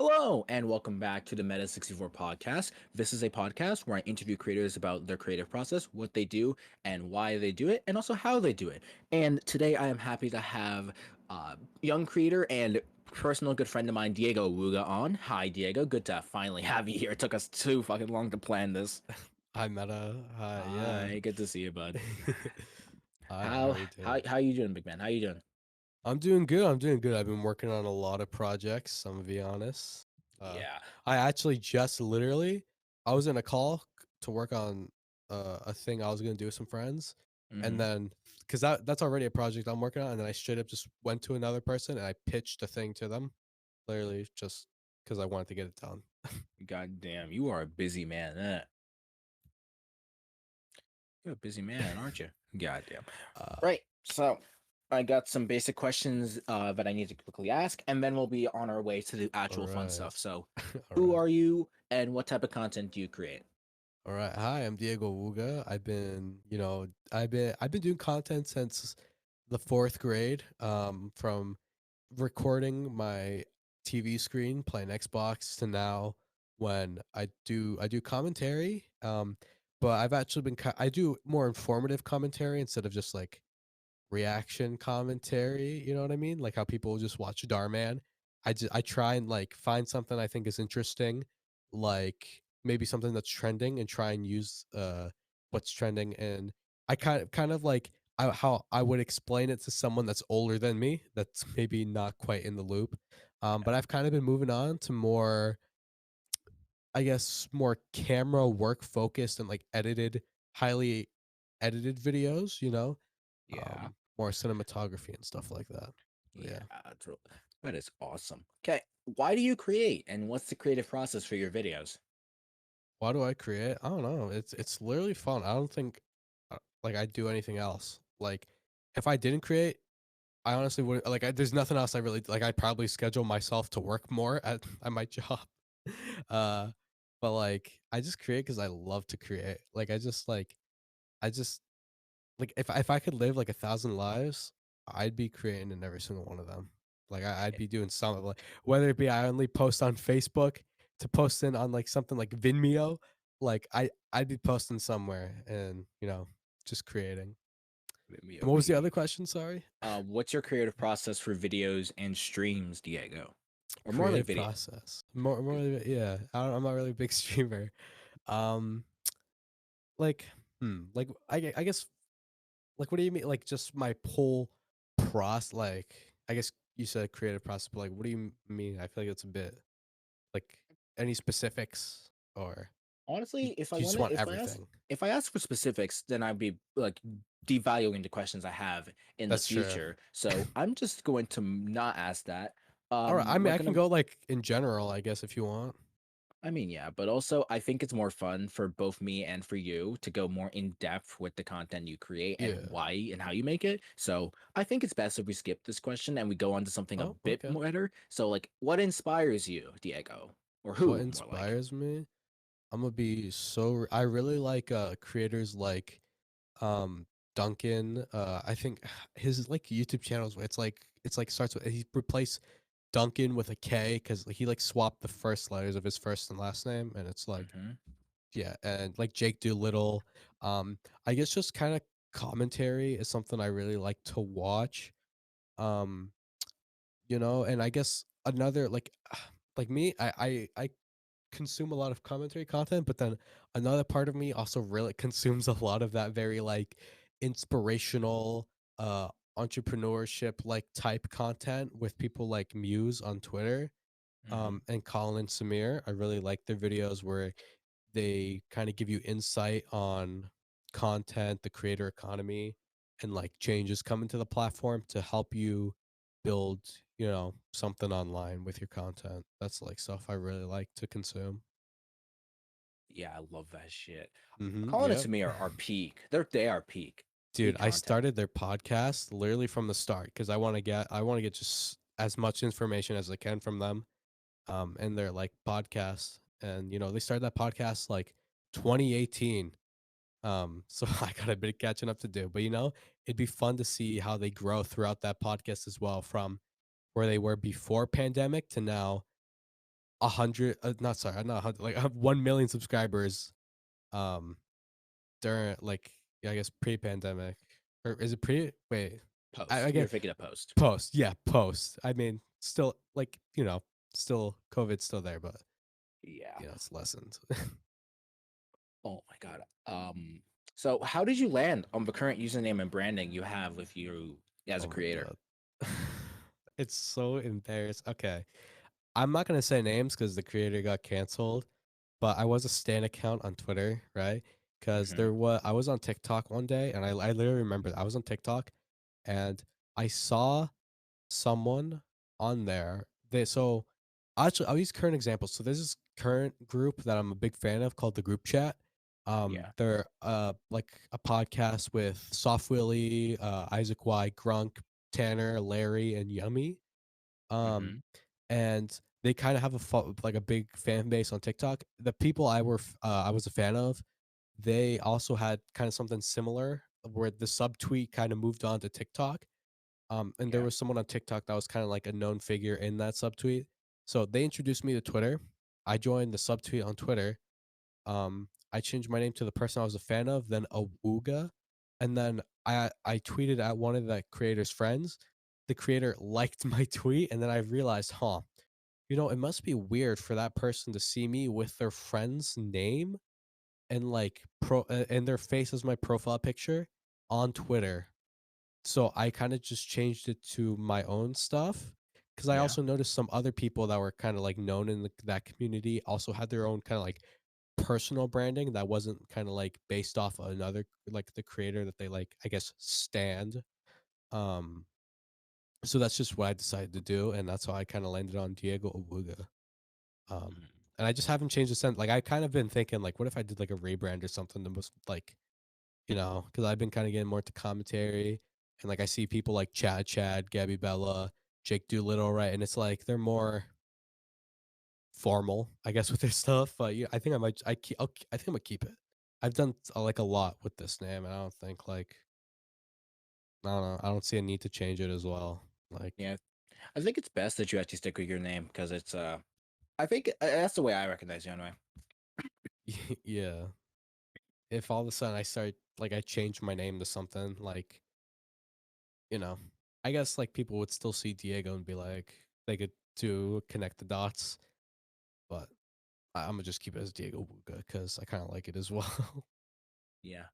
Hello, and welcome back to the meta64 podcast. This is a podcast where I interview creators about their creative process, what they do, and why they do it, and also how they do it. And today I am happy to have young creator and personal good friend of mine, DiegoAwooga, on. Hi, Diego. Good to finally have you here. It took us too fucking long to plan this. Hi, Meta. Hi, yeah. Hi, good to see you, bud. Hi, how How are you how doing? how you doing, big man? How you doing? I'm doing good. I'm doing good. I've been working on a lot of projects, I'm gonna be honest. Uh, Yeah. I actually just literally, I was in a call to work on a thing I was gonna do with some friends, and Mm-hmm. then because that's already a project I'm working on, and then I straight up just went to another person and I pitched a thing to them, literally just because I wanted to get it done. God damn, you are a busy man. You're a busy man, aren't you? Goddamn. Uh, Right. So I got some basic questions that I need to quickly ask, and then we'll be on our way to the all actual fun right, stuff. So, all who right. are you, and what type of content do you create? All right. Hi, I'm Diego Awooga. I've been doing content since the fourth grade. From recording my TV screen, playing Xbox to now when I do commentary. But I've actually I do more informative commentary instead of just like reaction commentary. You know what I mean? Like how people just watch Darman. I try and like find something I think is interesting, like maybe something that's trending, and try and use what's trending. And I kind of like how I would explain it to someone that's older than me, that's maybe not quite in the loop. But I've kind of been moving on to more, I guess, more camera work focused and like highly edited videos. Yeah, More cinematography and stuff like that. But yeah, yeah. that is awesome. Okay, why do you create, and what's the creative process for your videos? Why do I create? I don't know. It's literally fun. I don't think like I do anything else. Like if I didn't create, I honestly wouldn't like there's nothing else I really like. I'd probably schedule myself to work more at my job. uh but like I just create cuz I love to create. Like I just like if I could live like 1,000 lives, I'd be creating in every single one of them. Like I'd be doing something, like whether it be I only post on Facebook to posting on like something like Vimeo, like I'd be posting somewhere and just creating. And what was the Okay. other question? Sorry. What's your creative process for videos and streams, Diego? Or more like Creative video? process. Yeah. I'm not really a big streamer. Um, like, like I guess, like, what do you mean? Like, just my whole process. Like, I guess you said creative process, but like, what do you mean? I feel like it's a bit like any specifics, or you, Honestly, if I you just want to, want everything. if I ask for specifics, then I'd be like devaluing the questions I have in the That's true. future. So I'm just going to not ask that. All right. I mean, We're I can gonna, go like in general, I guess, if you want. I mean, yeah, but also I think it's more fun for both me and for you to go more in depth with the content you create and Yeah. why and how you make it. So I think it's best if we skip this question and we go on to something a Oh, bit okay. more better. So, like, what inspires you, Diego, or What who, more like? inspires me? I'm gonna be so. I really like creators like um Duncan. I think his like YouTube channels. It's like starts with he replaced Duncan with a K because he like swapped the first letters of his first and last name, and it's like Hmm. yeah, and like Jake Doolittle. I guess just kind of commentary is something I really like to watch. Um, and I guess another like me, I consume a lot of commentary content, but then another part of me also really consumes a lot of that very like inspirational uh entrepreneurship like type content with people like Muse on Twitter, Hmm. and Colin and Samir. I really like their videos where they kind of give you insight on content, the creator economy, and like changes coming to the platform to help you build, something online with your content. That's like stuff I really like to consume. Yeah, I love that shit. Mhm, Calling it yep. to me are peak. They are peak. Dude, Peak I content. started their podcast literally from the start because I wanna get just as much information as I can from them, and their, like, podcast, and, they started that podcast, like, 2018, so I got a bit of catching up to do, but, it'd be fun to see how they grow throughout that podcast as well from where they were before pandemic to now, 100, not sorry, not 100, like, I have 1 million subscribers, um, during, like, yeah, I guess pre-pandemic, or is it pre? Wait, I Post. You're get thinking of post. post, yeah, post. I mean, still, like, still COVID's still there, but, Yeah. it's lessened. Oh my god. So how did you land on the current username and branding you have with you as a Oh my creator? god. It's so embarrassing. Okay, I'm not gonna say names because the creator got canceled, but I was a stan account on Twitter, right? Because Hmm. I was on TikTok one day, and I literally remember I was on TikTok, and I saw someone on there. Actually, I'll use current examples. So there's this current group that I'm a big fan of called the Group Chat. Yeah. They're like a podcast with Soft Willie, Isaac Y, Grunk, Tanner, Larry, and Yummy. Um, Hmm. and they kind of have like a big fan base on TikTok. The people I was a fan of, they also had kind of something similar where the subtweet kind of moved on to TikTok. And there Yeah. was someone on TikTok that was kind of like a known figure in that subtweet. So they introduced me to Twitter. I joined the subtweet on Twitter. I changed my name to the person I was a fan of, then Awooga, and then I tweeted at one of the creator's friends. The creator liked my tweet, and then I realized, huh, it must be weird for that person to see me with their friend's name and like and their face as my profile picture on Twitter. So I kind of just changed it to my own stuff because I Yeah. also noticed some other people that were kind of like known in that community also had their own kind of like personal branding that wasn't kind of like based off another, like the creator that they like, I guess, stand. Um, so that's just what I decided to do, and that's how I kind of landed on DiegoAwooga. Um, Mhm. and I just haven't changed the sense. Like I kind of been thinking, like, what if I did like a rebrand or something that was like, because I've been kind of getting more into commentary, and like I see people like Chad, Gabby Bella, Jake Doolittle, right? And it's like they're more formal, I guess, with their stuff. But yeah, I think I might, I keep, I think I'm gonna keep it. I've done like a lot with this name, and I don't think like I don't know. I don't see a need to change it as well. Like, Yeah. I think it's best that you actually stick with your name because it's I think that's the way I recognize you anyway. yeah. If all of a sudden I start like I change my name to something like, you know, I guess like people would still see Diego and be like they could do connect the dots, but I'm gonna just keep it as Diego Wuga because I kind of like it as well. Yeah.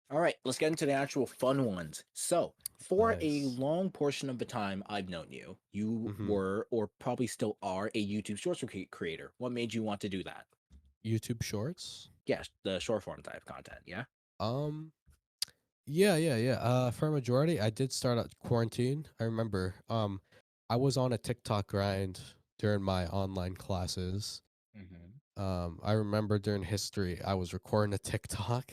All right, let's get into the actual fun ones. So, for a Nice. long portion of the time I've known you, you Hmm. were or probably still are a YouTube Shorts creator. What made you want to do that? YouTube Shorts. Yes, the short form type content. Yeah. Um. Yeah. For a majority, I did start at quarantine. I remember. I was on a TikTok grind during my online classes. Hmm. I remember during history, I was recording a TikTok.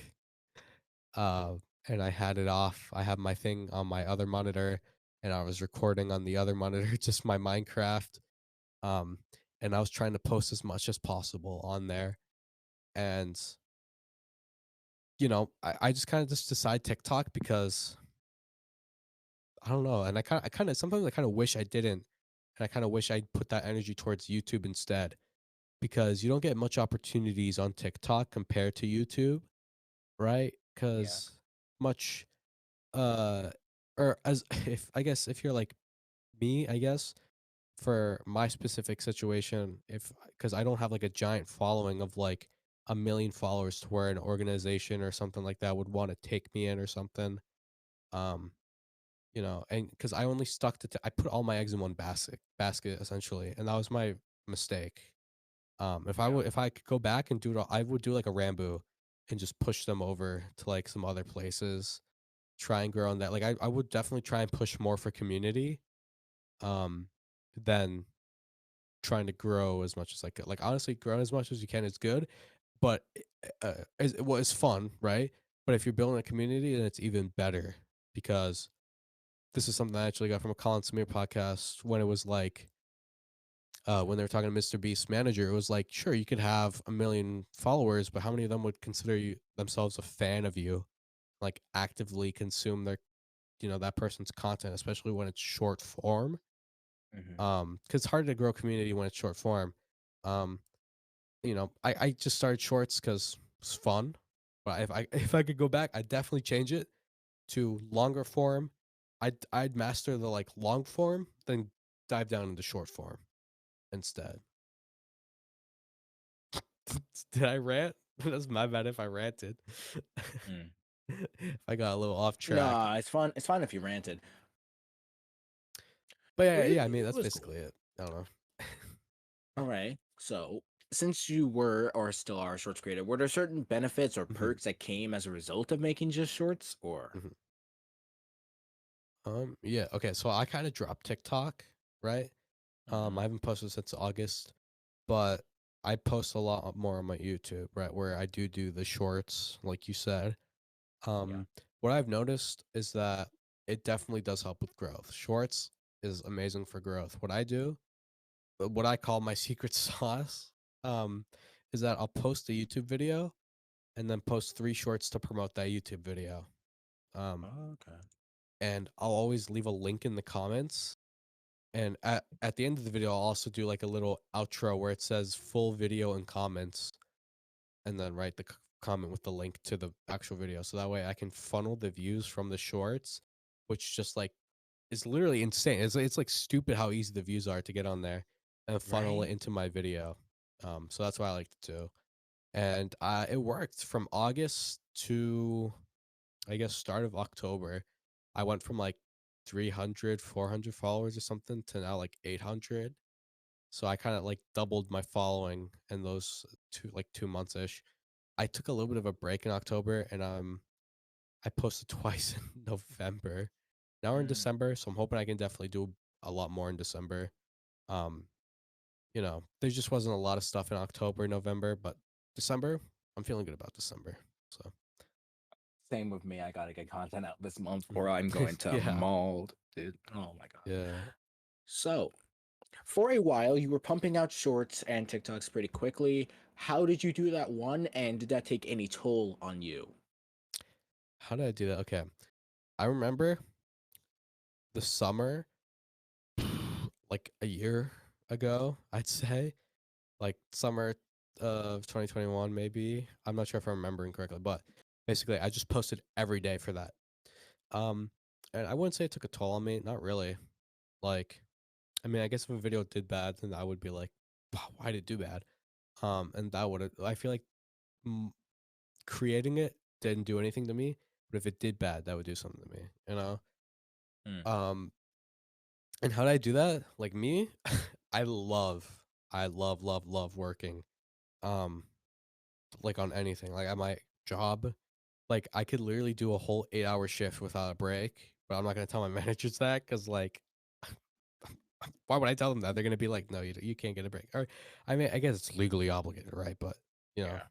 Uh, and I had it off. I had my thing on my other monitor, and I was recording on the other monitor, just my Minecraft. Um, and I was trying to post as much as possible on there. And I just kind of just decide TikTok because I don't know. And I kind of sometimes I kind of wish I didn't, and I kind of wish I'd put that energy towards YouTube instead because you don't get much opportunities on TikTok compared to YouTube, right? Yeah. Because much uh or as if I guess if you're like me, I guess for my specific situation, if because I don't have like a giant following of like 1 million followers to where an organization or something like that would want to take me in or something. Um, and because I only stuck to I put all my eggs in one basket essentially, and that was my mistake. Yeah. If I could go back and do it all, I would do like a Rambo and just push them over to like some other places, try and grow on that. Like I would definitely try and push more for community, um, than trying to grow as much as I could. Like honestly, growing as much as you can is good, but it's fun, right? But if you're building a community, then it's even better because this is something I actually got from a Colin Samir podcast when it was like when they were talking to Mr. Beast's manager, it was like, sure, you could have 1 million followers, but how many of them would consider themselves a fan of you, like actively consume that person's content, especially when it's short form. Hmm. Because it's hard to grow community when it's short form. Um, I just started shorts because it's fun. But if I if I could go back, I'd definitely change it to longer form. I'd master the like long form, then dive down into short form instead. Did I rant? That's my bad if I ranted. Mm. If I got a little off track. No, it's fun. It's fine if you ranted. But But yeah, it, yeah, I mean it that's was cool. basically it. I don't know. All right. So, since you were or still are a shorts creator, were there certain benefits or Mhm, perks that came as a result of making just shorts? Or, mhm. Yeah, okay. So I kind of dropped TikTok, right? I Mhm. haven't posted since August, but I post a lot more on my YouTube, right? Where I do the shorts, like you said. Yeah. Um, what I've noticed is that it definitely does help with growth. Shorts is amazing for growth. What I call my secret sauce, um, is that I'll post a YouTube video and then post 3 shorts to promote that YouTube video. Um, Okay. and I'll always leave a link in the comments. And at the end of the video, I'll also do like a little outro where it says full video and comments, and then write the comment with the link to the actual video. So that way I can funnel the views from the shorts, which just like is literally insane. It's like stupid how easy the views are to get on there and funnel it Right? into my video. So that's what I like to do. And it worked from August to I guess start of October. I went from like 300, 400 followers or something to now like 800. So I kind of like doubled my following in those 2 months ish. I took a little bit of a break in October and I posted twice in November. Now we're in Mm. December, so I'm hoping I can definitely do a lot more in December. Um, there just wasn't a lot of stuff in October, November, but December, I'm feeling good about December. So, Same with me. I gotta get content out this month, or mhm. I'm going to Yeah, mauled, dude. Oh my god. yeah. So, for a while, you were pumping out shorts and TikToks pretty quickly. How did you do that one, and did that take any toll on you? How did I do that? Okay. I remember the summer, like a year ago, I'd say, like summer of 2021, maybe. I'm not sure if I'm remembering correctly, but basically, I just posted every day for that. Um, and I wouldn't say it took a toll on me. Not really. Like, I mean, I guess if a video did bad, then I would be like, "Wow, why did it do bad?" And that would I feel like mm, creating it didn't do anything to me, but if it did bad, that would do something to me, you know? Mm. Um, and how did I do that? Like me, I love, love working. Um, like on anything. Like at my job, like I could literally do a whole 8 hour shift without a break, but I'm not gonna tell my managers that because like why would I tell them that? They're gonna be like, "No, you can't get a break." Or, I mean, I guess it's legally obligated, right? But you know, Yeah.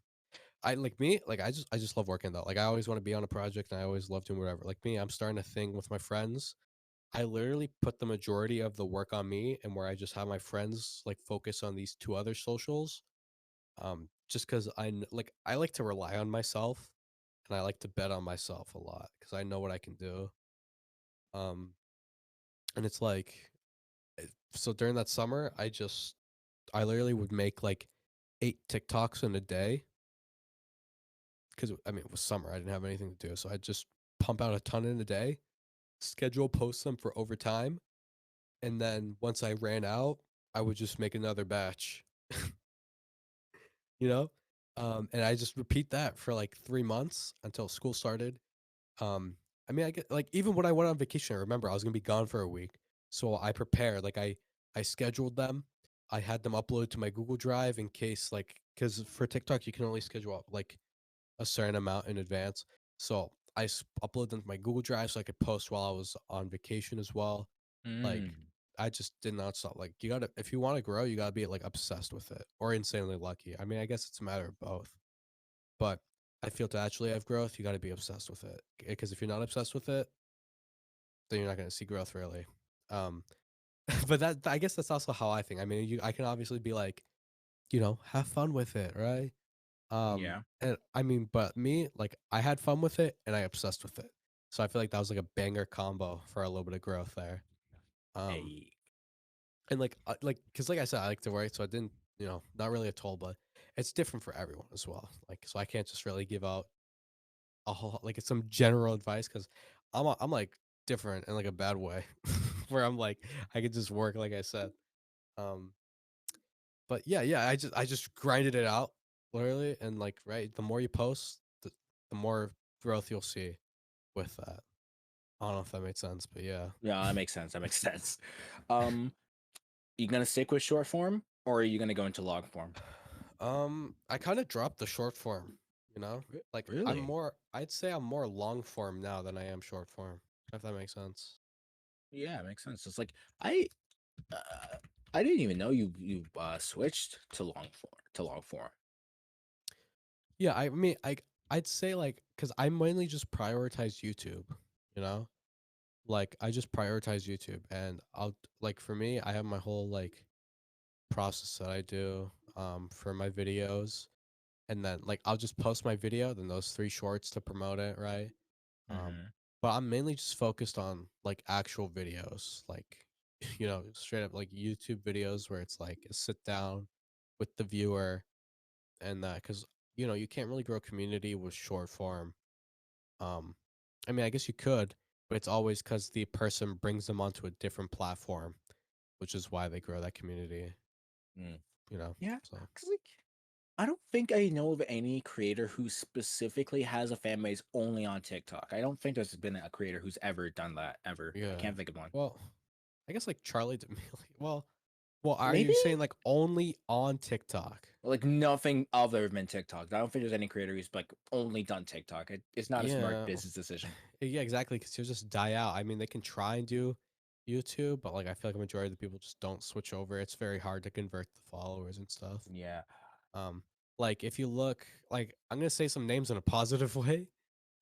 I like me, like I just love working though. Like I always want to be on a project, and I always love doing whatever. Like me, I'm starting a thing with my friends. I literally put the majority of the work on me, and where I just have my friends like focus on these 2 other socials. Just because like I like to rely on myself, and I like to bet on myself a lot because I know what I can do. Um, and it's like so during that summer, I literally would make like 8 TikToks in a day because I mean, it was summer, I didn't have anything to do, so I'd just pump out a ton in a day, schedule post them for overtime, and then once I ran out, I would just make another batch, you know? And I just repeat that for like 3 months until school started. Um, I mean, I get like even when I went on vacation, I remember I was gonna be gone for a week, so I prepared. Like I scheduled them. I had them uploaded to my Google Drive in case like because for TikTok you can only schedule like a certain amount in advance. So uploaded them to my Google Drive so I could post while I was on vacation as well. Like Mm. I just did not stop. Like you gotta if you want to grow, you gotta be like obsessed with it or insanely lucky. I mean, I guess it's a matter of both. But I feel to actually have growth, you got to be obsessed with it. Because if you're not obsessed with it, then you're not going to see growth really. Um, but I guess that's also how I think. I mean, I can obviously be like, have fun with it, right? Yeah. And I mean, but me, like, I had fun with it and I obsessed with it. So I feel like that was like a banger combo for a little bit of growth there. Um, Hey. and like, because like I said, I like to work, so I didn't not really a toll, but it's different for everyone as well. Like, so I can't just really give out a whole like it's some general advice because I'm like different in like a bad way, where I'm like I could just work like I said. Um, but yeah, I just grinded it out literally, and like right, the more you post, the more growth you'll see with that. I don't know if that made sense, but yeah. Yeah, that makes sense. That makes sense. Um, you gonna stick with short form, or are you gonna go into long form? I kind of dropped the short form, you know? Like Really? I'd say I'm more long form now than I am short form, if that makes sense. Yeah, it makes sense. It's like uh, I didn't even know you switched to long form. Yeah, I mean, I'd say like cuz I mainly just prioritize YouTube, you know? Like I just prioritize YouTube and I'll like for me, I have my whole like process that I do for my videos, and then like I'll just post my video, then those 3 shorts to promote it, right? Um, Hmm. but I'm mainly just focused on like actual videos, like straight up like YouTube videos where it's like a sit down with the viewer and that because you can't really grow community with short form. Um, I mean, I guess you could, but it's always because the person brings them onto a different platform, which is why they grow that community. Mm. You know, Yeah, so because like I don't think I know of any creator who specifically has a fan base only on TikTok. I don't think there's been a creator who's ever done that ever. I yeah. can't think of one. Well, I guess like Charlie D'Amelio. Well, are Maybe you saying like only on TikTok? like nothing other than TikTok. I don't think there's any creator who's like only done TikTok. It's not a smart Yeah, business decision. yeah, exactly. Because you'll just die out. I mean, they can try and do YouTube, but like I feel like a majority of the people just don't switch over. It's very hard to convert the followers and stuff. Yeah. Um, like if you look, like I'm gonna say some names in a positive way.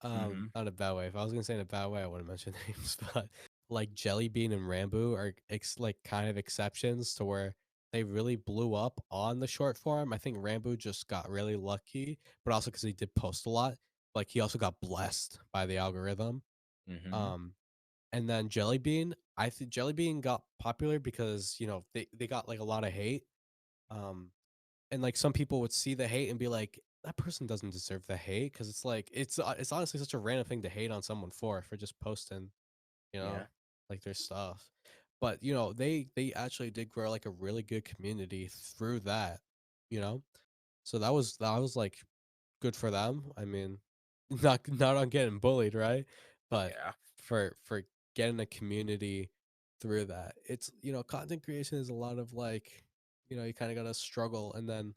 Mm-hmm. Not a bad way. If I was gonna say in a bad way, I wouldn't mention names. But like Jelly Bean and Rambo are like kind of exceptions to where they really blew up on the short form. I think Rambo just got really lucky, but also because he did post a lot. Like he also got blessed by the algorithm. Mm-hmm. Um, and then Jelly Bean, I think Jelly Bean got popular because they got like a lot of hate. Um, and like some people would see the hate and be like, that person doesn't deserve the hate because it's like it's honestly such a random thing to hate on someone for just posting, you Yeah. know, like their stuff. But they actually did grow like a really good community through that, you know. So that was like good for them. I mean, not on getting bullied, right? But Yeah. for getting a community through that. It's content creation is a lot of like, you kind of got to struggle and then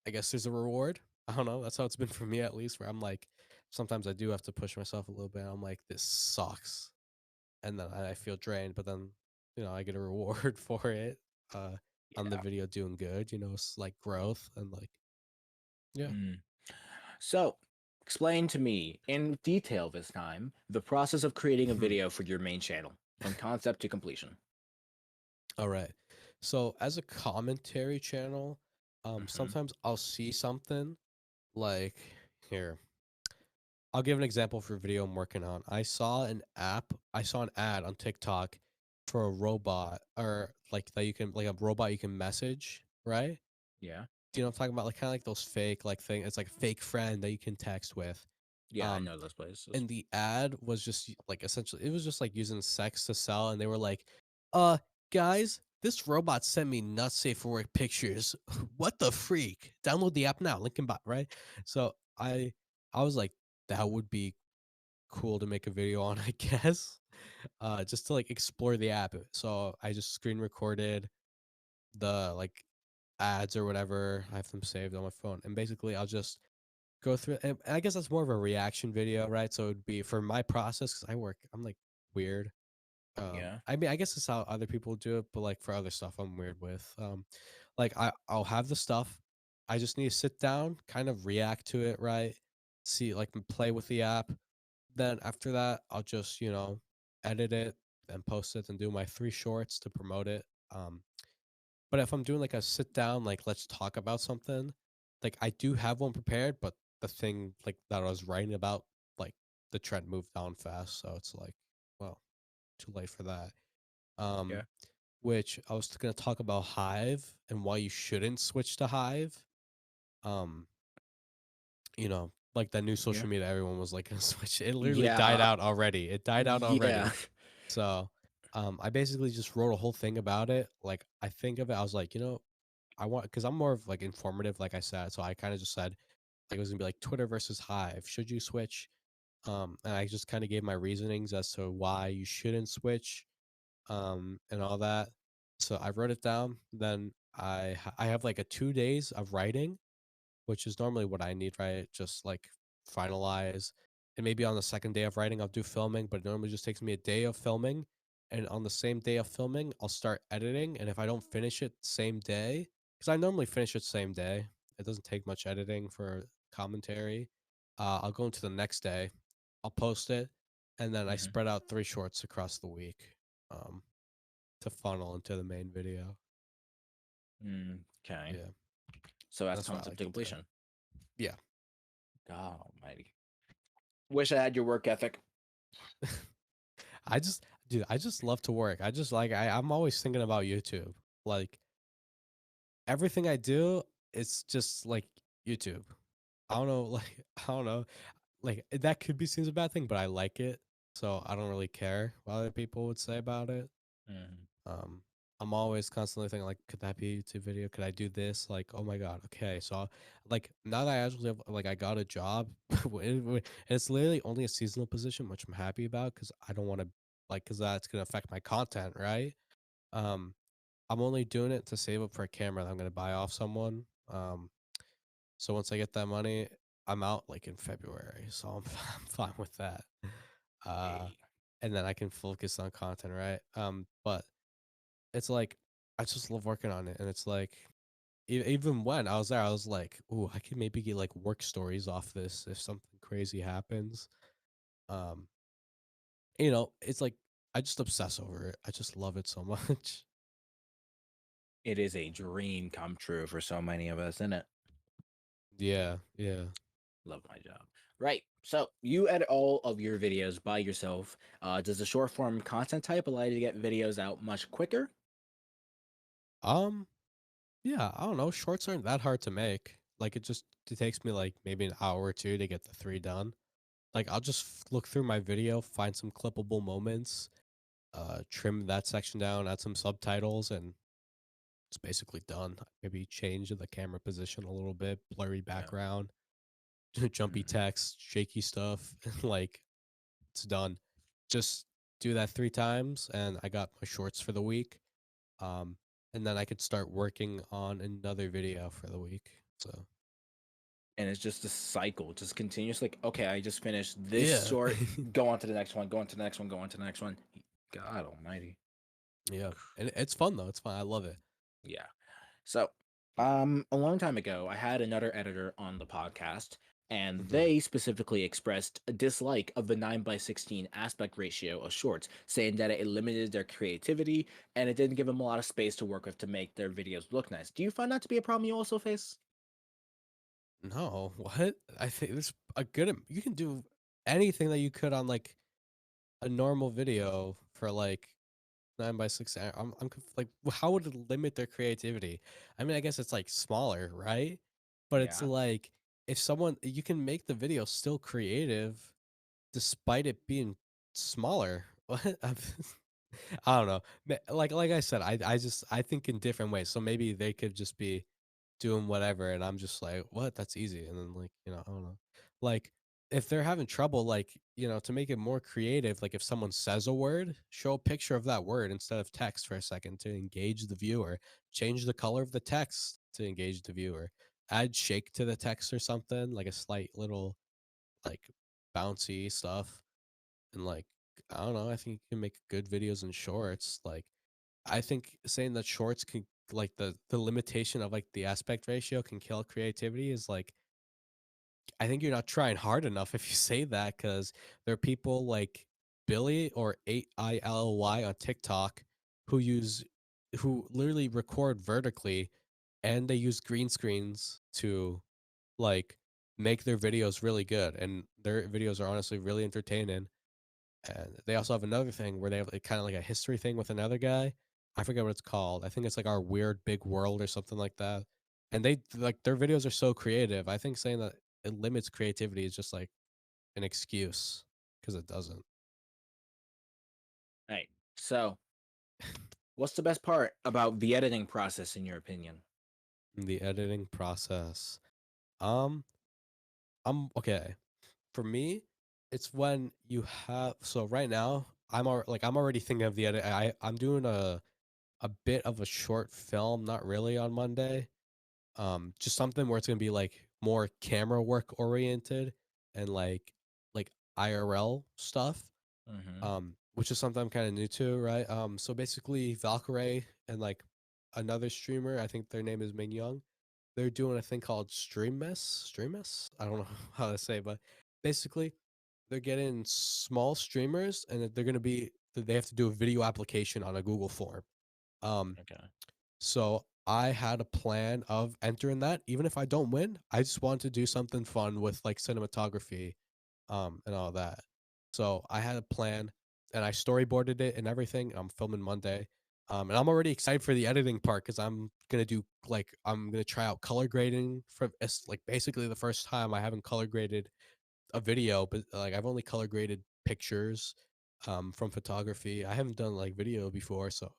I guess there's a reward. I don't know. That's how it's been for me at least where I'm like sometimes I do have to push myself a little bit. I'm like this sucks. And then I feel drained, but then I get a reward for it uh on the Yeah. video doing good, it's like growth and like yeah. Mm. So, explain to me in detail this time the process of creating a video for your main channel from concept to completion. All right. So as a commentary channel, Mm-hmm. sometimes I'll see something like here. I'll give an example for a video I'm working on. I saw an ad on TikTok for a robot or like that you can like a robot you can message, right? Yeah. Do you know what I'm talking about? Like kind of like those fake like thing. It's like a fake friend that you can text with. Yeah, I Um, know those places. and the ad was just like essentially it was just like using sex to sell, and they were like, guys, this robot sent me not safe for work pictures. What the freak? Download the app now. Link in bot, right? So I was like, that would be cool to make a video on, I guess. Just to like explore the app. So I just screen recorded the like ads or whatever. I have them saved on my phone. And basically I'll just go through and I guess that's more of a reaction video, right? So it'd be for my process because I'm like weird. Yeah. I mean, I guess it's how other people do it, but like for other stuff, I'm weird with. Like I'll have the stuff. I just need to sit down, kind of react to it, right? See, like play with the app. Then after that, I'll just edit it and post it and do my 3 shorts to promote it. But if I'm doing like a sit down, like let's talk about something, like I do have one prepared, but the thing like that I was writing about, like the trend moved on fast, so it's like, well, too late for that. Um, Yeah. which I was going to talk about Hive and why you shouldn't switch to Hive. Um, like that new Yeah. social media, everyone was like, gonna switch. It literally died Yeah. out already. It died out Yeah. already. So, I basically just wrote a whole thing about it. Like, I think of it, I was like, I want because I'm more of like informative, like I said. So I kind of just said like it was gonna be like Twitter versus Hive. Should you switch? And I just kind of gave my reasonings as to why you shouldn't switch, and all that. So I wrote it down. Then I have like a 2 days of writing, which is normally what I need, right? Just like finalize. And maybe on the second day of writing, I'll do filming, but it normally just takes me a day of filming. And on the same day of filming, I'll start editing. And if I don't finish it same day, because I normally finish it same day, it doesn't take much editing for commentary. I'll go into the next day, I'll post it, and then I Hmm. spread out 3 shorts across the week, um, to funnel into the main video. Okay. Yeah, So that's that's what I concept like to to do. completion. Yeah. God almighty. Wish I had your work ethic. I just love to work. I just like I'm always thinking about YouTube. Like everything I do, it's just like YouTube. I don't know, like I don't know. Like that could be seen as a bad thing, but I like it. So I don't really care what other people would say about it. Mhm. Um I'm always constantly thinking like, could that be a YouTube video? Could I do this? Like, oh my god, okay. So like now that I actually have, like I got a job, and it's literally only a seasonal position, which I'm happy about because I don't want to like because that's gonna affect my content, right? Um, I'm only doing it to save up for a camera that I'm gonna buy off someone. So once I get that money, I'm out like in February, so I'm fine with that. Uh, Hey. and then I can focus on content, right? But it's like I just love working on it, and it's like even when I was there, I was like, "Ooh, I could maybe get like work stories off this if something crazy happens." Um, it's like I just obsess over it. I just love it so much. It is a dream come true for so many of us, isn't it? Yeah, yeah. Love my job. Right. So you edit all of your videos by yourself. Does the short form content type allow you to get videos out much quicker? Um, yeah, I don't know. Shorts aren't that hard to make. Like it takes me like maybe an hour or two to get the three done. Like I'll just look through my video, find some clippable moments, trim that section down, add some subtitles, and it's basically done. Maybe change the camera position a little bit, blurry Yeah. background, jumpy Mhm. text, shaky stuff, like it's done. Just do that 3 times, and I got my shorts for the week. Um, and then I could start working on another video for the week. So And it's just a cycle, just continuous. Like, okay, I just finished this yeah, short. Go on to the next one. Go on to the next one. Go on to the next one. God Almighty. yeah, and it's fun though. It's fun. I love it. Yeah. So, a long time ago, I had another editor on the podcast, and Hmm. they specifically expressed a dislike of the 9:16 aspect ratio of shorts, saying that it limited their creativity and it didn't give them a lot of space to work with to make their videos look nice. Do you find that to be a problem you also face? No, what? I think there's a good. You can do anything that you could on like a normal video for like 9 by 6. Like, how would it limit their creativity? I mean, I guess it's like smaller, right? But it's Yeah. like if someone you can make the video still creative despite it being smaller. What? I don't know. Like I said, I think in different ways. So maybe they could just be doing whatever, and I'm just like, what? That's easy. And then like I don't know. Like if they're having trouble, like to make it more creative, like if someone says a word, show a picture of that word instead of text for a second to engage the viewer. Change the color of the text to engage the viewer. Add shake to the text or something, like a slight little like bouncy stuff and like I don't know, I think you can make good videos in shorts. Like I think saying that shorts can like the limitation of like the aspect ratio can kill creativity is like I think you're not trying hard enough if you say that because there are people like Billy or AILLY on TikTok who use who literally record vertically and they use green screens to like make their videos really good and their videos are honestly really entertaining. And they also have another thing where they have, like, kinda like a history thing with another guy. I forget what it's called. I think it's like Our Weird Big World or something like that. And they like their videos are so creative. I think saying that it limits creativity is just like an excuse because it doesn't. Right. So, what's the best part about the editing process in your opinion? The editing process. Um, I'm okay. For me, it's when you have so right now I'm already thinking of the edit. I'm doing a bit of a short film, not really on Monday. Just something where it's gonna be like more camera work oriented and like IRL stuff. Mm-hmm. Which is something I'm kind of new to, right? So basically Valkyrae and like another streamer, I think their name is Ming Young. They're doing a thing called Stream Mess. I don't know how to say, but basically they're getting small streamers and they're gonna be they have to do a video application on a Google form. Um, Okay. so I had a plan of entering that. Even if I don't win, I just want to do something fun with like cinematography, and all that. So I had a plan and I storyboarded it and everything. I'm filming Monday. And I'm already excited for the editing part because I'm gonna try out color grading for it's like basically the first time I haven't color graded a video, but like I've only color graded pictures from photography. I haven't done like video before, so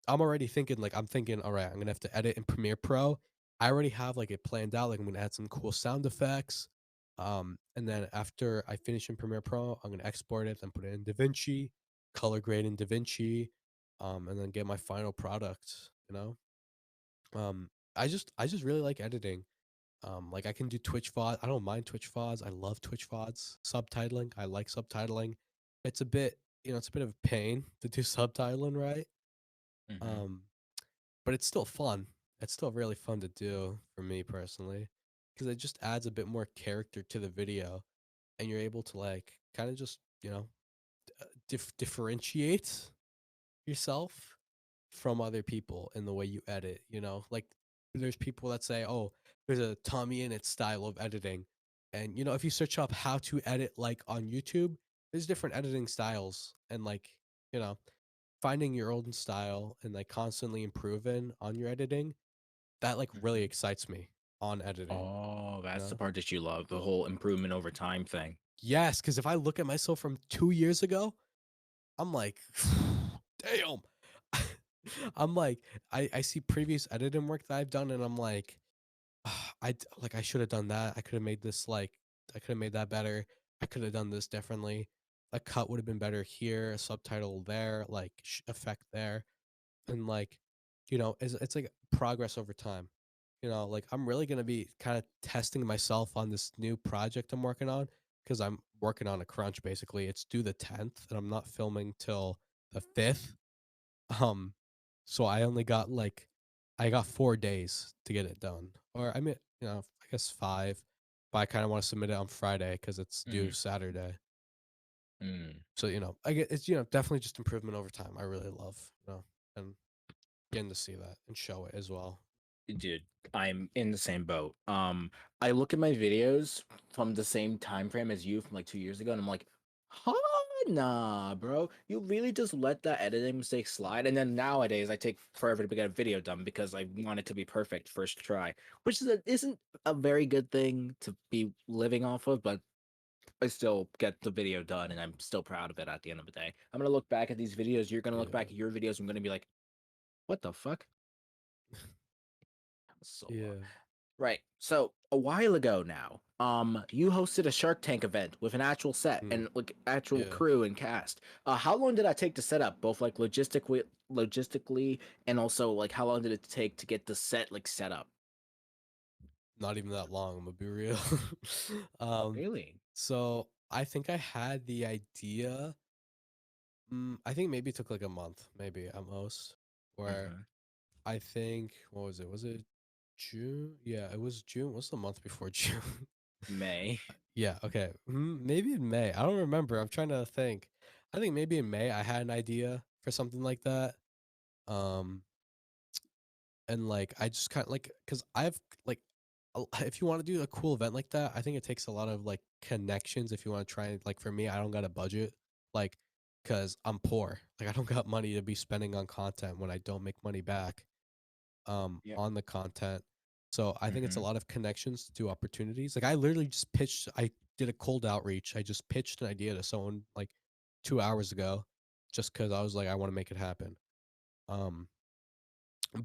I'm already thinking like I'm thinking, all right, I'm gonna have to edit in Premiere Pro. I already have like it planned out. Like I'm gonna add some cool sound effects. And then after I finish in Premiere Pro, I'm gonna export it, then put it in DaVinci, color grade in DaVinci, and then get my final product. I just really like editing. Like I can do Twitch VOD. I don't mind Twitch VODs. I love Twitch VODs. Subtitling. I like subtitling. It's a bit, it's a bit of a pain to do subtitling, right? Mm-hmm. Um, but it's still fun. It's still really fun to do for me personally because it just adds a bit more character to the video and you're able to like kind of just, differentiate yourself from other people in the way you edit. Like there's people that say, "Oh, there's a Tommy Innit style of editing." And if you search up how to edit like on YouTube, there's different editing styles and like, you know, finding your own style and like constantly improving on your editing, that like really Mm-hmm. excites me on editing, Oh, you that's the know? part that you love, the whole improvement over time thing. Yes, because if I look at myself from 2 years ago, I'm like, damn. I'm like, I see previous editing work that I've done, and I'm like, I should have done that. I could have made that better. I could have done this differently. A cut would have been better here, a subtitle there, like effect there. And like it's like progress over time. Like I'm really going to be kind of testing myself on this new project I'm working on because I'm working on a crunch. Basically it's due the 10th and I'm not filming till the 5th. um so I got 4 days to get it done, or I mean, I guess 5, but I kind of want to submit it on Friday because it's due Mm-hmm. Saturday. Mm. So I get it's definitely just improvement over time. I really love, and getting to see that and show it as well. Dude, I'm in the same boat. I look at my videos from the same time frame as you from like 2 years ago, and I'm like, huh, nah, bro. You really just let that editing mistake slide, and then nowadays I take forever to get a video done because I want it to be perfect first try, which isn't a very good thing to be living off of, but I still get the video done, and I'm still proud of it at the end of the day. I'm gonna look back at these videos. You're gonna look back Yeah. at your videos. I'm gonna be like, what the fuck? So long. Yeah. Right. So a while ago now, you hosted a Shark Tank event with an actual set Mm, and like actual yeah. crew and cast. How long did that take to set up, both like logistically, and also like how long did it take to get the set like set up? Not even that long, I'm gonna be real. um, Really? so I think I had the idea. I think maybe it took like a month, maybe at most. Where Mm-hmm. I think what was it? Was it June? Yeah, it was June. What's the month before June? May. Yeah, okay. Maybe in May. I don't remember. I'm trying to think. I think maybe in May I had an idea for something like that. Um, and like I just kind of like because I've like if you want to do a cool event like that, I think it takes a lot of like connections. If you want to try and like for me, I don't got a budget, like because I'm poor. Like I don't got money to be spending on content when I don't make money back Yep. on the content. So I think it's a Mm-hmm. lot of connections to opportunities. Like I literally just pitched. I did a cold outreach. I just pitched an idea to someone like 2 hours ago, just because I was like I want to make it happen. Um,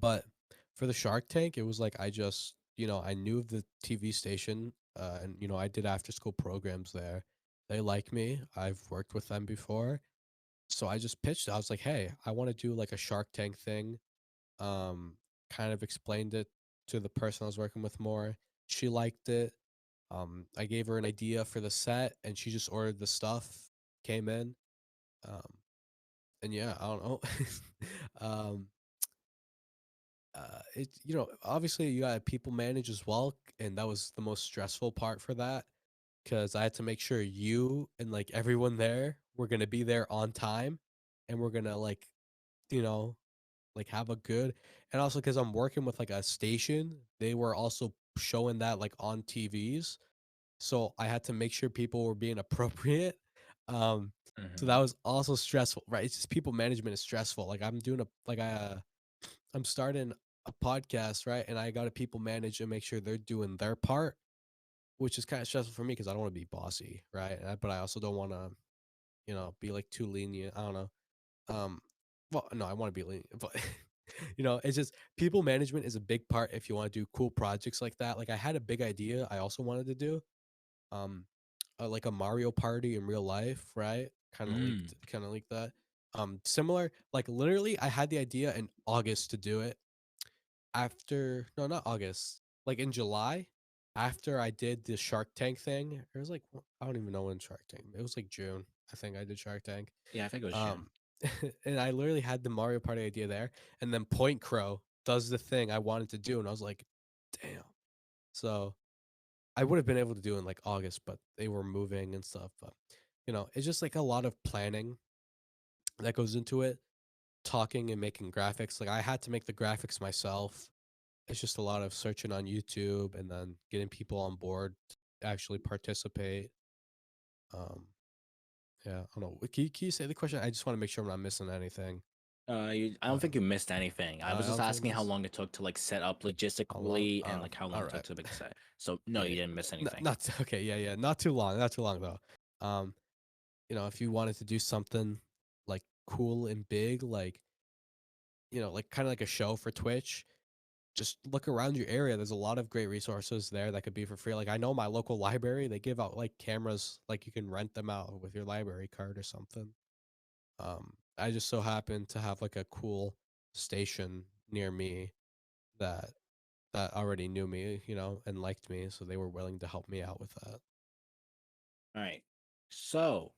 but for the Shark Tank, it was like I just, I knew of the TV station, and I did after school programs there. They like me. I've worked with them before. So I just pitched it. I was like, "Hey, I want to do like a Shark Tank thing." Um, Kind of explained it to the person I was working with more. She liked it. I gave her an idea for the set, and she just ordered the stuff, came in. Um, and yeah, I don't know. um, it's obviously you got to people manage as well, and that was the most stressful part for that because I had to make sure you and like everyone there were gonna be there on time, and we're gonna you know like have a good, and also because I'm working with like a station, they were also showing that like on TVs, so I had to make sure people were being appropriate. Um, so that Mm-hmm. was also stressful, right? It's just people management is stressful. Like I'm doing a like I'm starting a podcast, right? And I got to people manage and make sure they're doing their part, which is kind of stressful for me because I don't want to be bossy, right? But I also don't want to, be like too lenient. I don't know. Um, well, no, I want to be lenient, but it's just people management is a big part if you want to do cool projects like that. Like I had a big idea I also wanted to do, um, like a Mario Party in real life, right? Mm. Kind of like that. Similar, like literally, I had the idea in August to do it after no, not August, like in July, after I did the Shark Tank thing. It was like I don't even know when Shark Tank. It was like June, I think I did Shark Tank. Yeah, I think it was June. Um, and I literally had the Mario Party idea there, and then Point Crow does the thing I wanted to do, and I was like, damn. So I would have been able to do it in like August, but they were moving and stuff. But it's just like a lot of planning that goes into it, talking and making graphics. Like I had to make the graphics myself. It's just a lot of searching on YouTube and then getting people on board to actually participate. Um, yeah, I don't know. Can you say the question? I just want to make sure I'm not missing anything. I don't think Um, you missed anything. I I was just don't think asking how this. long it took to like set up How long? logistically and like how long All it took right. to make the set. So no, Yeah, you yeah. didn't miss anything. Not okay. Yeah, yeah. Not too long. Not too long though. Um, if you wanted to do something like cool and big, like like kind of like a show for Twitch, just look around your area. There's a lot of great resources there that could be for free. Like I know my local library, they give out like cameras, like you can rent them out with your library card or something. I just so happen to have like a cool station near me that already knew me, and liked me, so they were willing to help me out with that. All right. So,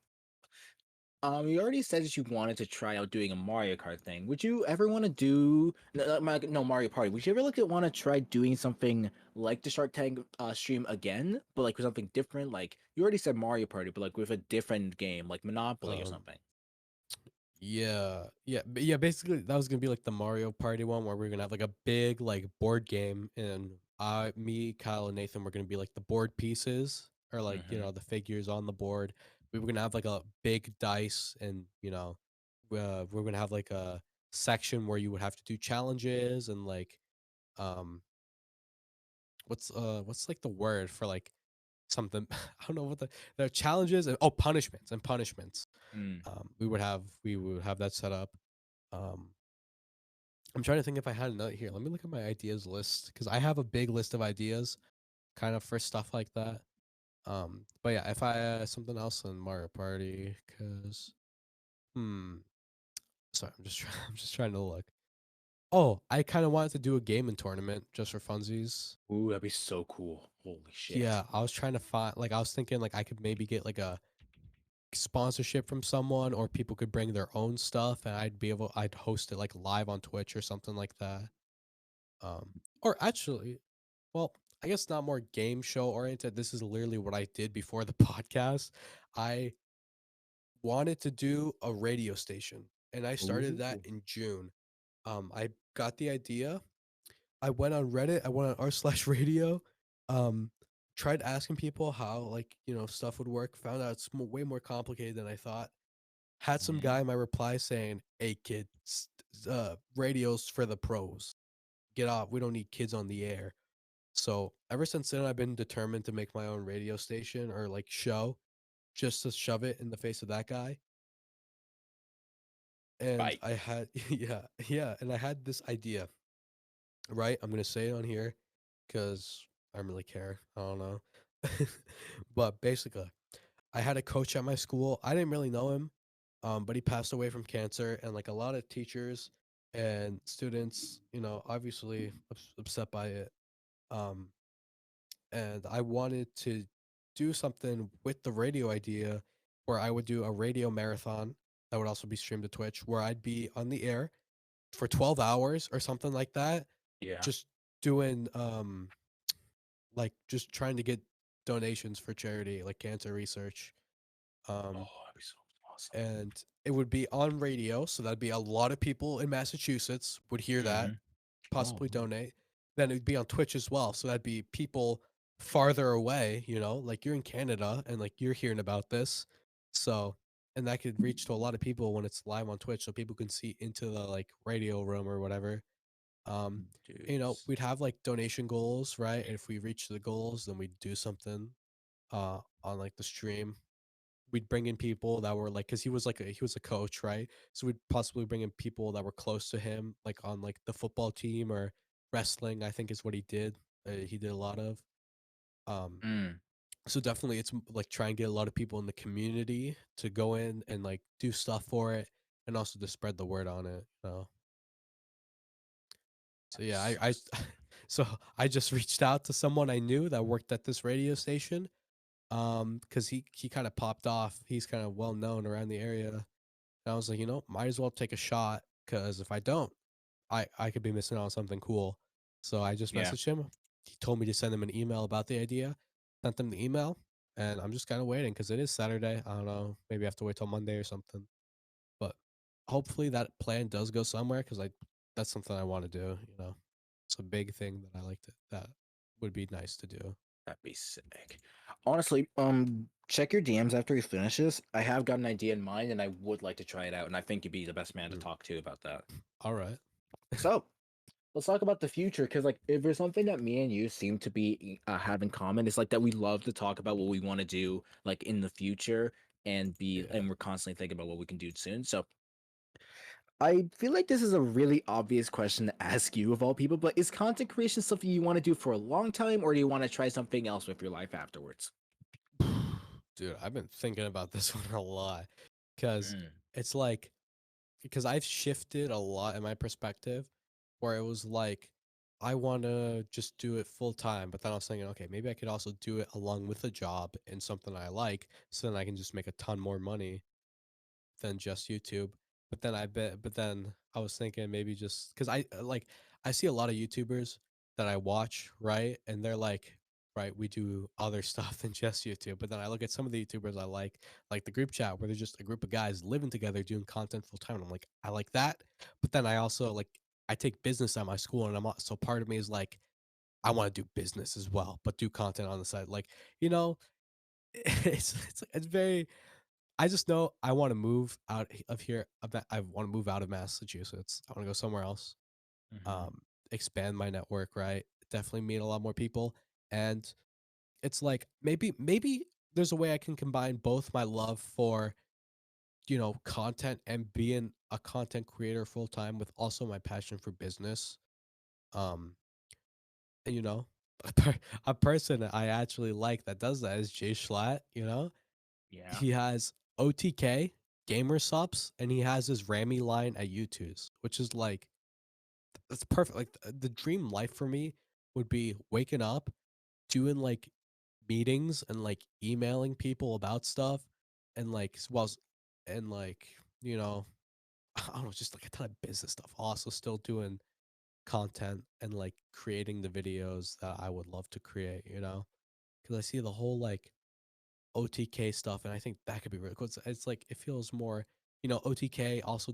you already said that you wanted to try out doing a Mario Kart thing. Would you ever want to do no Mario Party? Would you ever like want to try doing something like the Shark Tank stream again, but like with something different? Like you already said Mario Party, but like with a different game, like Monopoly or Um, something. Yeah, yeah, but yeah. Basically, that was gonna be like the Mario Party one where we're gonna have like a big like board game, and me, Kyle, and Nathan were gonna be like the board pieces or like Mm-hmm. the figures on the board. We were gonna have like a big dice, and we're gonna have like a section where you would have to do challenges and like um what's like the word for like something I don't know what the challenges and punishments. Mm. We would have that set up. Um, I'm trying to think if I had a note here. Let me look at my ideas list because I have a big list of ideas, kind of for stuff like that. But yeah, if I something else in Mario Party, because hmm, sorry, I'm just trying to look. Oh, I kind of wanted to do a gaming tournament just for funsies. Ooh, that'd be so cool. Holy shit. Yeah, I was trying to find like I was thinking like I could maybe get like a sponsorship from someone or people could bring their own stuff and I'd host it like live on Twitch or something like that. Or actually, well, I guess not more game show oriented. This is literally what I did before the podcast. I wanted to do a radio station and I started that Ooh. in June. I got the idea. I went on Reddit, I went on r/radio, um, tried asking people how like, stuff would work, found out it's way more complicated than I thought. Had some Mhm. guy in my reply saying, "Hey kid, radios for the pros. Get off. We don't need kids on the air." So ever since then, I've been determined to make my own radio station or like show, just to shove it in the face of that guy. And Right. I had, yeah, and I had this idea, right? I'm gonna say it on here because I don't really care. I don't know, but basically, I had a coach at my school. I didn't really know him, but he passed away from cancer, and like a lot of teachers and students, obviously upset by it. Um, and I wanted to do something with the radio idea where I would do a radio marathon that would also be streamed to Twitch, where I'd be on the air for 12 hours or something like that, Yeah. just doing like just trying to get donations for charity, like cancer research. Um Oh, that'd be so awesome. and it would be on radio, so that'd be a lot of people in Massachusetts would hear that, Mhm. Oh, possibly nice. donate. Then it'd be on Twitch as well, so that'd be people farther away, like you're in Canada and like you're hearing about this. So, and that could reach to a lot of people when it's live on Twitch so people can see into the like radio room or whatever. Um, Dude. we'd have like donation goals, right? And if we reach the goals, then we'd do something on like the stream. We'd bring in people that were like, because he was a coach, right? So we'd possibly bring in people that were close to him, like on like the football team or wrestling, I think is what he did. He did a lot of. Um, Mm. so definitely it's like try and get a lot of people in the community to go in and like do stuff for it, and also to spread the word on it. So That'd be yeah, so I so I just reached out to someone I knew that worked at this radio station, because he kind of popped off. He's kind of well known around the area. And I was like, might as well take a shot, because if I don't, I could be missing out on something cool. So I just yeah. messaged him. He told me to send him an email about the idea. Sent him the email, and I'm just kind of waiting because it is Saturday. I don't know. Maybe I have to wait till Monday or something. But hopefully that plan does go somewhere, because that's something I want to do. It's a big thing that I like to that would be nice to do. That'd be sick. Honestly, check your DMs after he finishes. I have got an idea in mind, and I would like to try it out. And I think you'd be the best man to Mm. talk to about that. All right. So let's talk about the future, because like if there's something that me and you seem to be have in common, it's like that we love to talk about what we want to do like in the future Yeah. and we're constantly thinking about what we can do soon. So I feel like this is a really obvious question to ask you of all people, but is content creation something you want to do for a long time, or do you want to try something else with your life afterwards? Dude, I've been thinking about this one a lot, because Mm, it's like, because I've shifted a lot in my perspective, where it was like I want to just do it full time, but then I was thinking, okay, maybe I could also do it along with a job and something I like, so then I can just make a ton more money than just YouTube. But then I was thinking maybe just because I see a lot of YouTubers that I watch, right? And they're like, right, we do other stuff than just YouTube. But then I look at some of the YouTubers I like the group chat where they're just a group of guys living together doing content full time. And I'm like, I like that. But then I also like, I take business at my school, and so part of me is like, I want to do business as well, but do content on the side. Like, you know, it's very, I just know I wanna move out of here. I wanna move out of Massachusetts. I wanna go somewhere else, mhm. um, expand my network, right? Definitely meet a lot more people, and it's like, maybe there's a way I can combine both my love for, content and being a content creator full time with also my passion for business. Um, and, a person I actually like that does that is Jay Schlatt. Yeah. He has OTK, gamer subs, and he has his Rammy line at YouTube's, which is like that's perfect. Like the dream life for me would be waking up, doing like meetings and like emailing people about stuff, and like and like you know I don't know, just like a ton of business stuff. Also, still doing content and like creating the videos that I would love to create. Because I see the whole like OTK stuff, and I think that could be really cool. It's like it feels more, OTK also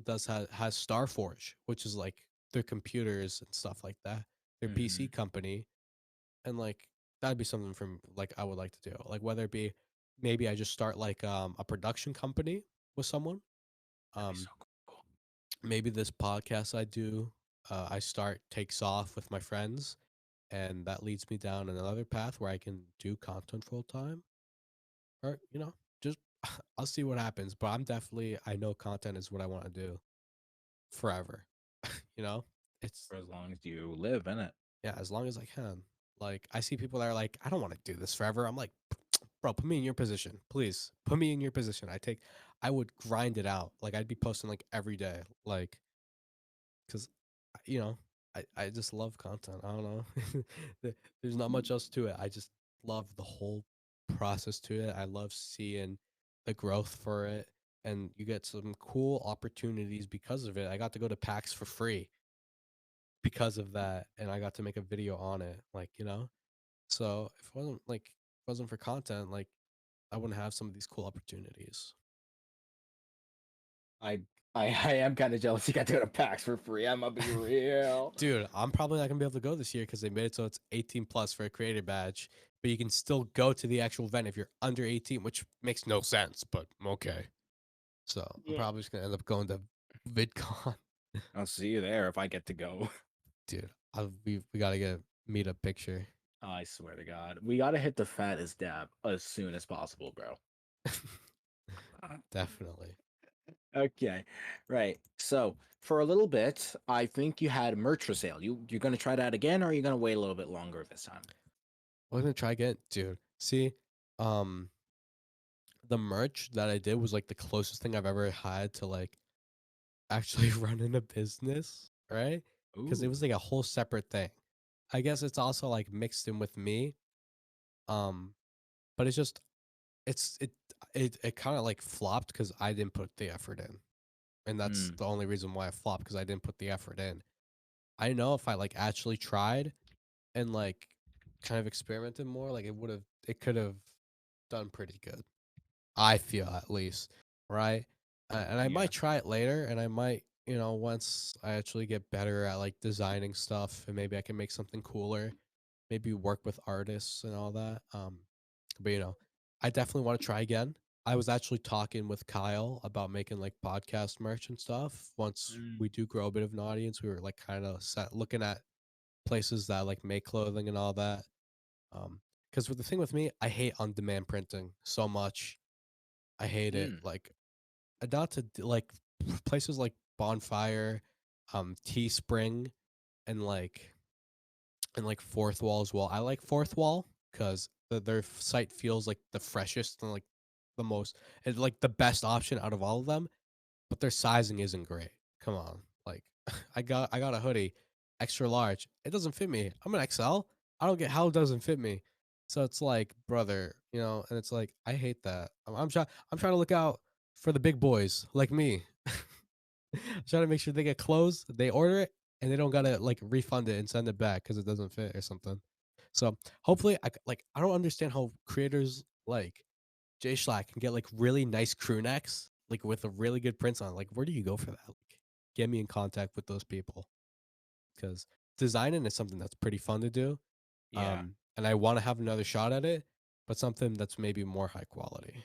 has Starforge, which is like their computers and stuff like that, their PC Mhm. company, and like that'd be something from like I would like to do. Like whether it be maybe I just start like a production company with someone, That'd be Um, so cool. maybe this podcast I do, I start takes off with my friends, and that leads me down another path where I can do content full time, or just I'll see what happens. But I know content is what I want to do forever. you know, it's For as long as you live in it. yeah, as long as I can. Like I see people that are like, I don't want to do this forever. I'm like, bro, put me in your position, please. Put me in your position. I would grind it out. Like I'd be posting like every day, like because you know, I just love content. I don't know. There's not much else to it. I just love the whole process to it. I love seeing the growth for it, and you get some cool opportunities because of it. I got to go to PAX for free because of that, and I got to make a video on it. So if it wasn't for content, like I wouldn't have some of these cool opportunities. I I am kind of jealous you got to go to PAX for free. I'm gonna be real. Dude, I'm probably not gonna be able to go this year because they made it so it's 18 plus for a creator badge, but you can still go to the actual event if you're under 18, which makes no sense, but okay. So I'm Yeah. probably just gonna end up going to VidCon. I'll see you there if I get to go. Dude, we gotta get meet up picture. I swear to God, we gotta hit the fattest dab as soon as possible, bro. Definitely. Okay, right. So for a little bit, I think you had merch for sale. You're gonna try that again, or are you gonna wait a little bit longer this time? We're gonna try again, dude. See, um, the merch that I did was like the closest thing I've ever had to like actually running a business, right? Because it Ooh. was like a whole separate thing. I guess it's also like mixed in with me. Um, but it's just it's it kind of like flopped because I didn't put the effort in. And that's Mm, the only reason why it flopped because I didn't put the effort in. I know if I like actually tried and like kind of experimented more, like it could have done pretty good. I feel at least, right? And I yeah. might try it later, and I might, once I actually get better at like designing stuff, and maybe I can make something cooler, maybe work with artists and all that. But I definitely want to try again. I was actually talking with Kyle about making like podcast merch and stuff. Once Mm, we do grow a bit of an audience, we were like kind of set looking at places that like make clothing and all that. Because with the thing with me, I hate on demand printing so much. I hate it. mm, Like not to like places like Bonfire, Teespring, and like Fourth Wall as well. I like Fourth Wall because their site feels like the freshest and like the most, and like the best option out of all of them. But their sizing isn't great. Come on, like I got a hoodie, extra large. It doesn't fit me. I'm an XL. I don't get how it doesn't fit me. So it's like, brother, and it's like I hate that. I'm trying to look out for the big boys like me. I'm trying to make sure they get clothes, they order it, and they don't gotta like refund it and send it back because it doesn't fit or something. So hopefully, I don't understand how creators like Jay Schlack can get like really nice crew necks, like with a really good prints on. Like, where do you go for that? Like, get me in contact with those people because designing is something that's pretty fun to do. yeah. And I want to have another shot at it, but something that's maybe more high quality,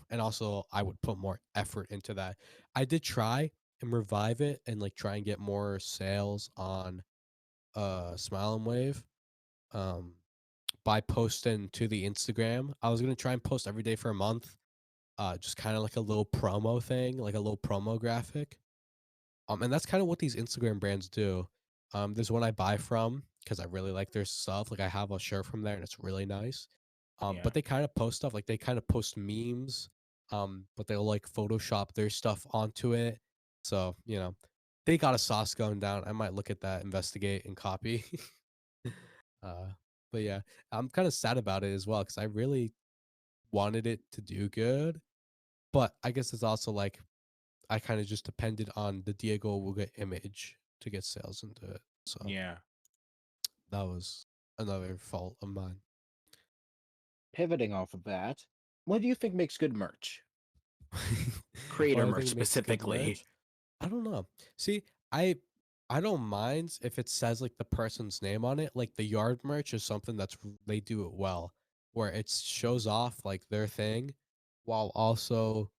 And also, I would put more effort into that. I did try and revive it and like try and get more sales on Smile and Wave. Um, by posting to the Instagram. I was gonna try and post every day for a month, just kind of like a little promo thing, like a little promo graphic. And that's kind of what these Instagram brands do. There's one I buy from because I really like their stuff. Like I have a shirt from there and it's really nice. Yeah. But they kind of post stuff like they kind of post memes. But they'll like Photoshop their stuff onto it. So they got a sauce going down. I might look at that, investigate, and copy. uh, but yeah, I'm kind of sad about it as well because I really wanted it to do good. But I guess it's also like I kind of just depended on the DiegoAwooga image to get sales into it. So Yeah. that was another fault of mine. Pivoting off of that, what do you think makes good merch? Creator What I merch think makes good specifically. merch, I don't know. See, I I don't mind if it says like the person's name on it. Like the yard merch is something they do it well, where it shows off like their thing, while also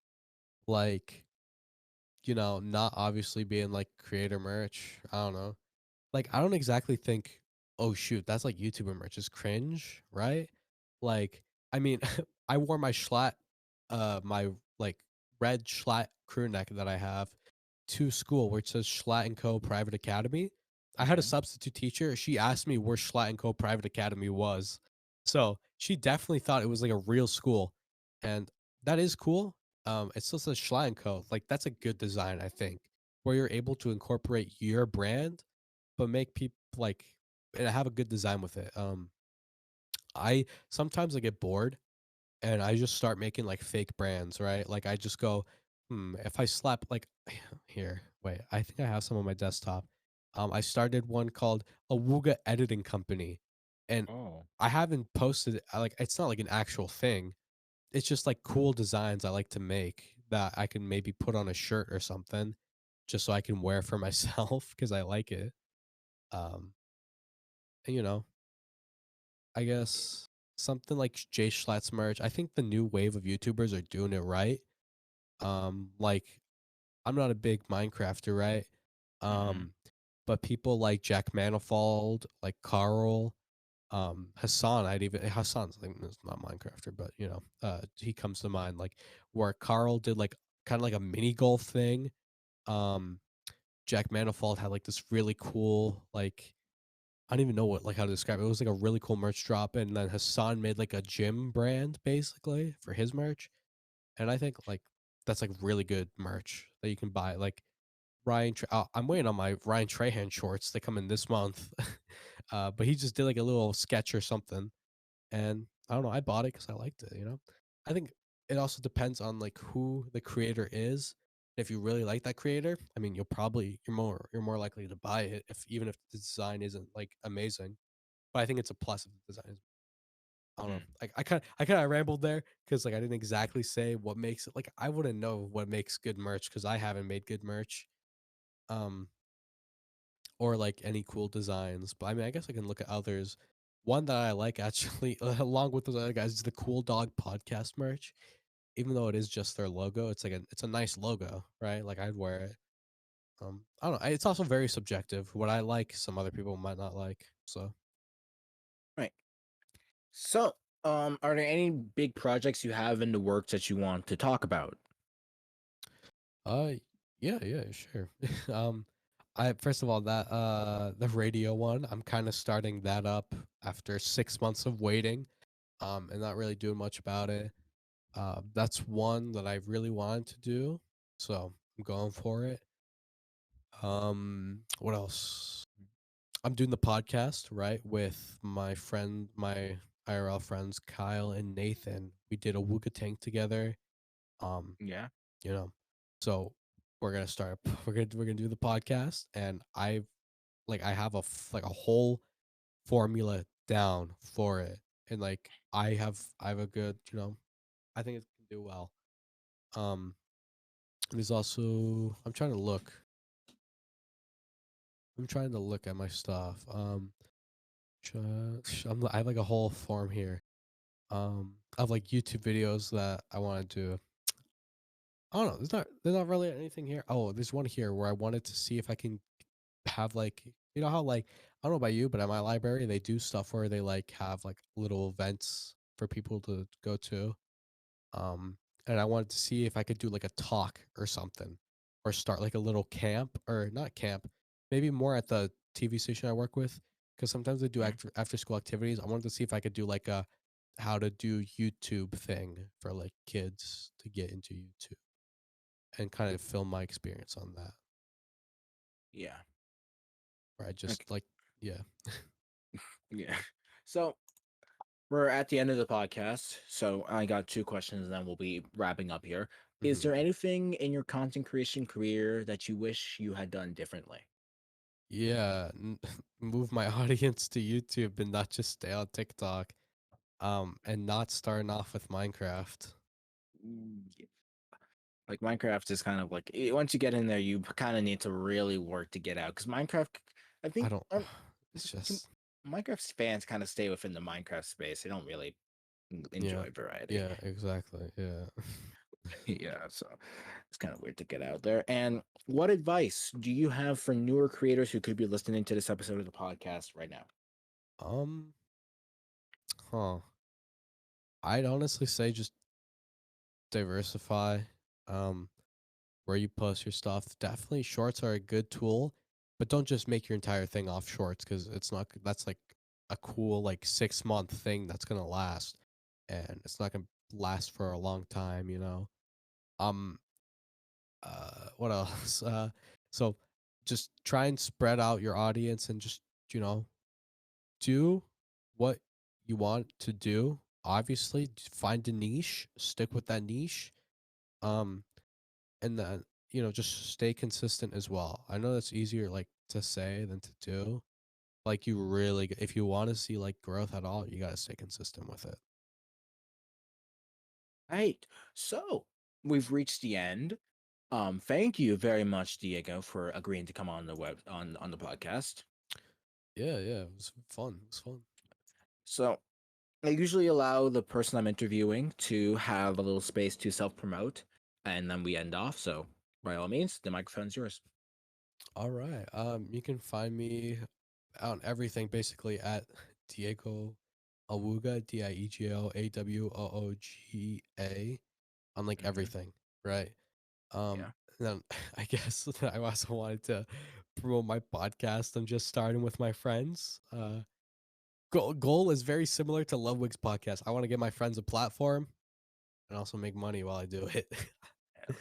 like not obviously being like creator merch. I don't know. Like, I don't exactly think, "Oh, shoot, that's like YouTuber merch is cringe," right? Like, I mean, I wore my, like, red Schlatt crew neck that I have to school, where it says Schlatt& and Co. Private Academy. I had a Mm-hmm. substitute teacher, she asked me where Schlatt& and Co. Private Academy was. So, she definitely thought it was, like, a real school, and that is cool. It still says Schlatt& and Co. Like, that's a good design, I think, where you're able to incorporate your brand but make people like and have a good design with it. I sometimes I get bored and I just start making like fake brands, right? Like I just go, if I slap like here, wait, I think I have some on my desktop. I started one called Awooga Editing Company, and Oh. I haven't posted it. Like it's not like an actual thing. It's just like cool designs I like to make that I can maybe put on a shirt or something, just so I can wear for myself because I like it. Um, and I guess something like Jay Schlatt's merch. I think the new wave of YouTubers are doing it right. Like I'm not a big Minecrafter, right? Mm-hmm. Um, but people like Jack Manifold, like Carl, Hassan, Hassan's like is not Minecrafter, but he comes to mind. Like where Carl did like kind of like a mini golf thing. Um, Jack Manifold had like this really cool like I don't even know how to describe it. It was like a really cool merch drop, and then Hassan made like a gym brand basically for his merch, and I think like that's like really good merch that you can buy. Like I'm waiting on my Ryan Trahan shorts. They come in this month, but he just did like a little sketch or something, and I don't know. I bought it because I liked it. I think it also depends on like who the creator is. If you really like that creator, I mean, you're more likely to buy it if even if the design isn't like amazing. But I think it's a plus if the design is. I don't know. Mm. Like I kind of rambled there because like I didn't exactly say what makes it. Like I wouldn't know what makes good merch because I haven't made good merch. Um, or like any cool designs. But I mean, I guess I can look at others. One that I like actually, along with those other guys, is the Cool Dog podcast merch. Even though it is just their logo, it's a nice logo, right? Like I'd wear it. I don't know. It's also very subjective. What I like, some other people might not like. So, Right. So, are there any big projects you have in the works that you want to talk about? uh, yeah, yeah, sure. um, I first of all the radio one, I'm kind of starting that up after 6 months of waiting, and not really doing much about it. That's one that I really wanted to do, so I'm going for it. What else? I'm doing the podcast, right, with my IRL friends Kyle and Nathan. We did a Wooga Tank together. Um, Yeah. you know, so we're gonna start. We're gonna do the podcast, and I have like a whole formula down for it, and like I have a good I think it can do well. Um, there's also I'm trying to look at my stuff. I have like a whole form here. Of like YouTube videos that I want to do. I don't know. There's not really anything here. Oh, there's one here where I wanted to see if I can have like how like I don't know about you, but at my library they do stuff where they like have like little events for people to go to. Um, and I wanted to see if I could do like a talk or something, or start like a little camp or not camp, maybe more at the TV station I work with, because sometimes they do Mhm. after school activities. I wanted to see if I could do like a how to do YouTube thing for like kids to get into YouTube and kind of film my experience on that. Yeah. Where I Like, just like yeah. yeah. So we're at the end of the podcast. So I got two questions, and then we'll be wrapping up here. Is Mhm. there anything in your content creation career that you wish you had done differently? Yeah, move my audience to YouTube and not just stay on TikTok. And not starting off with Minecraft. Yeah. Like Minecraft is kind of like once you get in there, you kind of need to really work to get out. Because Minecraft, I I think, don't. It's just Minecraft fans kind of stay within the Minecraft space. They don't really yeah, enjoy variety. yeah, exactly, yeah. Yeah, so it's kind of weird to get out there. And what advice do you have for newer creators who could be listening to this episode of the podcast right now? Um, huh. I'd honestly say just diversify. Um, where you post your stuff. Definitely, shorts are a good tool, but don't just make your entire thing off shorts because it's not. That's like a cool like 6 month thing that's gonna last, and it's not gonna last for a long time. Um. What else? So just try and spread out your audience and just you know do what you want to do. Obviously, find a niche, stick with that niche. Um, and then just stay consistent as well. I know that's easier like to say than to do. Like you really, if you want to see like growth at all, you got to stay consistent with it. Right. So we've reached the end. Thank you very much, Diego, for agreeing to come on the web on the podcast. Yeah, yeah, it was fun. It was fun. So I usually allow the person I'm interviewing to have a little space to self promote, and then we end off. So by all means, the microphone's yours. All right. You can find me on everything basically at Diego Awooga, DiegoAwooga, on like Hmm. everything, right? Um, Yeah. then I guess I also wanted to promote my podcast. I'm just starting with my friends. Goal is very similar to Ludwig's podcast. I want to give my friends a platform and also make money while I do it. Hell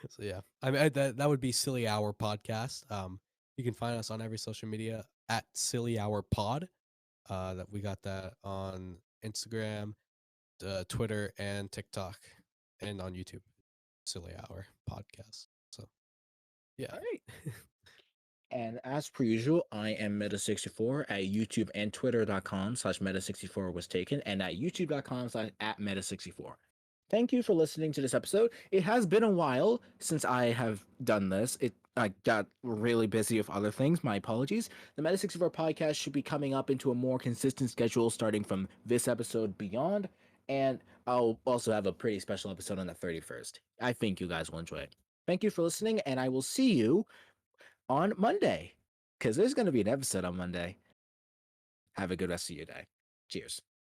So yeah, I mean that would be Silly Hour Podcast. You can find us on every social media at Silly Hour Pod. That we got that on Instagram, Twitter, and TikTok, and on YouTube. Silly Hour Podcast. So yeah. yeah. And as per usual, I am meta64 at YouTube and twitter.com/meta64 was taken and at youtube.com/at meta64. Thank you for listening to this episode. It has been a while since I have done this. I got really busy with other things. My apologies. The Meta64 podcast should be coming up into a more consistent schedule starting from this episode beyond. And I'll also have a pretty special episode on the 31st. I think you guys will enjoy it. Thank you for listening, and I will see you on Monday because there's going to be an episode on Monday. Have a good rest of your day. Cheers.